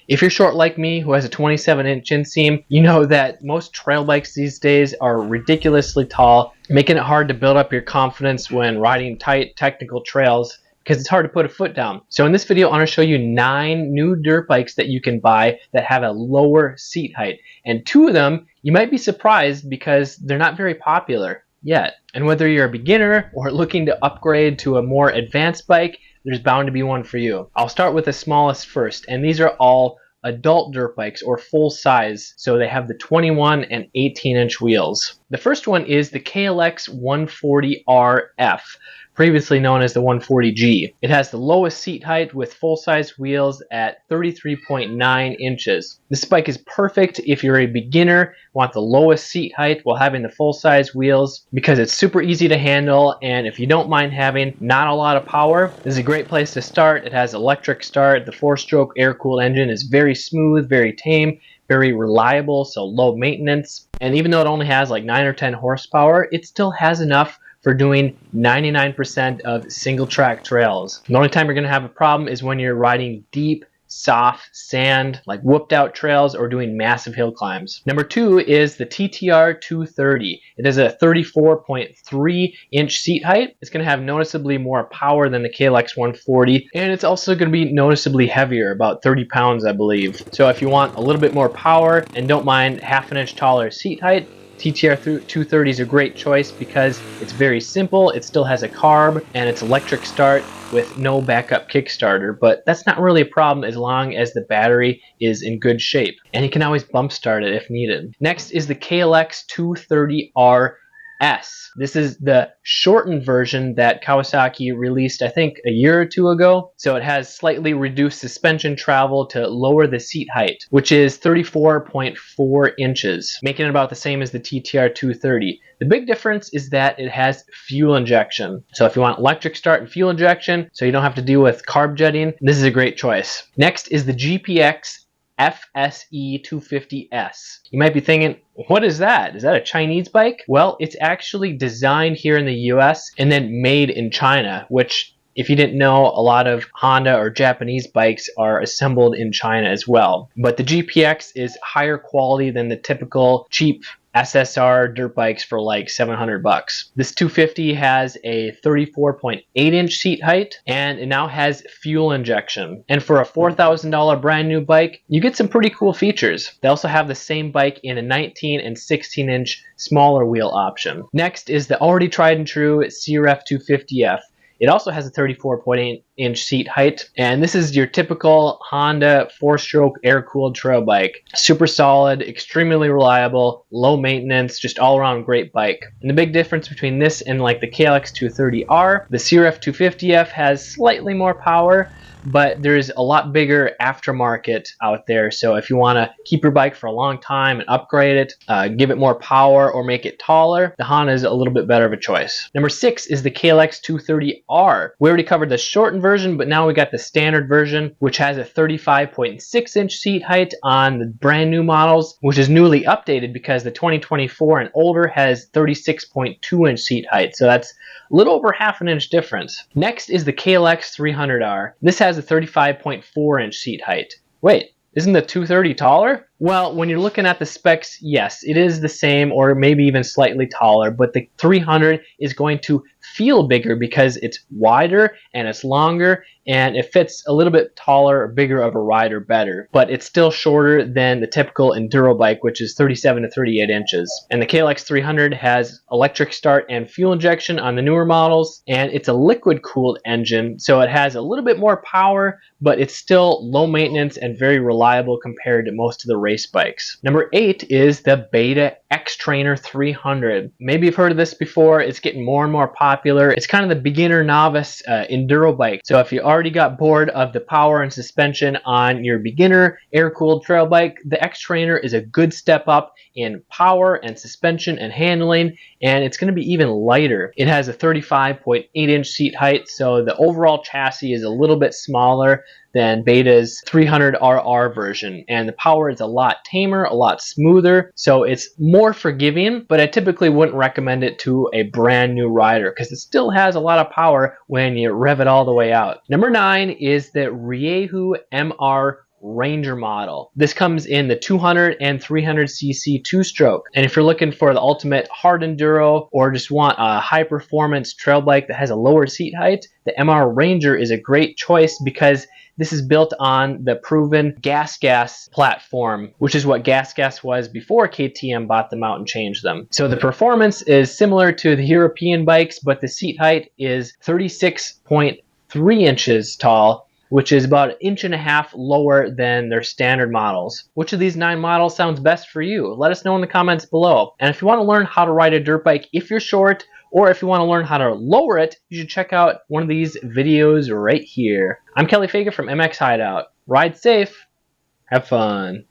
If you're short like me, who has a 27-inch inseam, you know that most trail bikes these days are ridiculously tall, making it hard to build up your confidence when riding tight technical trails because it's hard to put a foot down. So in this video, I want to show you 9 new dirt bikes that you can buy that have a lower seat height. And 2 of them, you might be surprised because they're not very popular yet. And whether you're a beginner or looking to upgrade to a more advanced bike, there's bound to be one for you. I'll start with the smallest first, and these are all adult dirt bikes or full size, so they have the 21 and 18-inch wheels. The first one is the KLX 140RF, previously known as the 140G. It has the lowest seat height with full-size wheels at 33.9 inches. This bike is perfect if you're a beginner, want the lowest seat height while having the full-size wheels, because it's super easy to handle, and if you don't mind having not a lot of power, this is a great place to start. It has electric start, the 4-stroke air-cooled engine is very smooth, very tame, very reliable, so low maintenance, and even though it only has like 9 or 10 horsepower, it still has enough for doing 99% of single track trails. The only time you're going to have a problem is when you're riding deep, soft sand, like whooped out trails, or doing massive hill climbs. Number 2 is the TTR 230. It has a 34.3 inch seat height. It's going to have noticeably more power than the KLX 140, and it's also going to be noticeably heavier, about 30 pounds I believe. So if you want a little bit more power and don't mind half an inch taller seat height, TTR 230 is a great choice because it's very simple, it still has a carb, and it's electric start with no backup Kickstarter, but that's not really a problem as long as the battery is in good shape, and you can always bump start it if needed. Next is the KLX 230R S. This is the shortened version that Kawasaki released I think a year or 2 ago. So it has slightly reduced suspension travel to lower the seat height, which is 34.4 inches, making it about the same as the TTR 230. The big difference is that it has fuel injection. So if you want electric start and fuel injection so you don't have to deal with carb jetting, this is a great choice. Next is the GPX FSE 250S. You might be thinking, what is that? Is that a Chinese bike? Well, it's actually designed here in the US and then made in China, which, if you didn't know, a lot of Honda or Japanese bikes are assembled in China as well. But the GPX is higher quality than the typical cheap SSR dirt bikes for like $700. This 250 has a 34.8 inch seat height, and it now has fuel injection. And for a $4,000 brand new bike, you get some pretty cool features. They also have the same bike in a 19 and 16 inch smaller wheel option. Next is the already tried and true CRF 250F. It also has a 34.8 inch seat height, and this is your typical Honda 4-stroke air-cooled trail bike. Super solid, extremely reliable, low maintenance, just all-around great bike. And the big difference between this and like the KLX 230R, the CRF 250F has slightly more power, but there's a lot bigger aftermarket out there. So if you want to keep your bike for a long time and upgrade it, give it more power or make it taller, the Honda is a little bit better of a choice. Number 6 is the KLX 230R. We already covered the shortened version, but now we got the standard version, which has a 35.6 inch seat height on the brand new models, which is newly updated because the 2024 and older has 36.2 inch seat height. So that's a little over half an inch difference. Next is the KLX 300R. This has a 35.4 inch seat height. Wait, isn't the 230 taller? Well, when you're looking at the specs, yes, it is the same or maybe even slightly taller, but the 300 is going to feel bigger because it's wider and it's longer and it fits a little bit taller or bigger of a rider better, but it's still shorter than the typical enduro bike, which is 37 to 38 inches. And the KLX 300 has electric start and fuel injection on the newer models, and it's a liquid cooled engine, so it has a little bit more power, but it's still low maintenance and very reliable compared to most of the race bikes. Number 8 is the Beta X-Trainer 300. Maybe you've heard of this before. It's getting more and more popular. It's kind of the beginner novice enduro bike. So if you already got bored of the power and suspension on your beginner air-cooled trail bike, the X-Trainer is a good step up in power and suspension and handling, and it's going to be even lighter. It has a 35.8 inch seat height, so the overall chassis is a little bit smaller than Beta's 300RR version, and the power is a lot tamer, a lot smoother, so it's more forgiving, but I typically wouldn't recommend it to a brand new rider because it still has a lot of power when you rev it all the way out. Number 9 is the Riehu MR Ranger model. This comes in the 200 and 300cc two-stroke. And if you're looking for the ultimate hard enduro or just want a high performance trail bike that has a lower seat height, the MR Ranger is a great choice because this is built on the proven Gas platform, which is what Gas was before KTM bought them out and changed them. So the performance is similar to the European bikes, but the seat height is 36.3 inches tall, which is about 1.5 inches lower than their standard models. Which of these 9 models sounds best for you? Let us know in the comments below. And if you want to learn how to ride a dirt bike if you're short, or if you want to learn how to lower it, you should check out one of these videos right here. I'm Kelly Fagan from MX Hideout. Ride safe, have fun.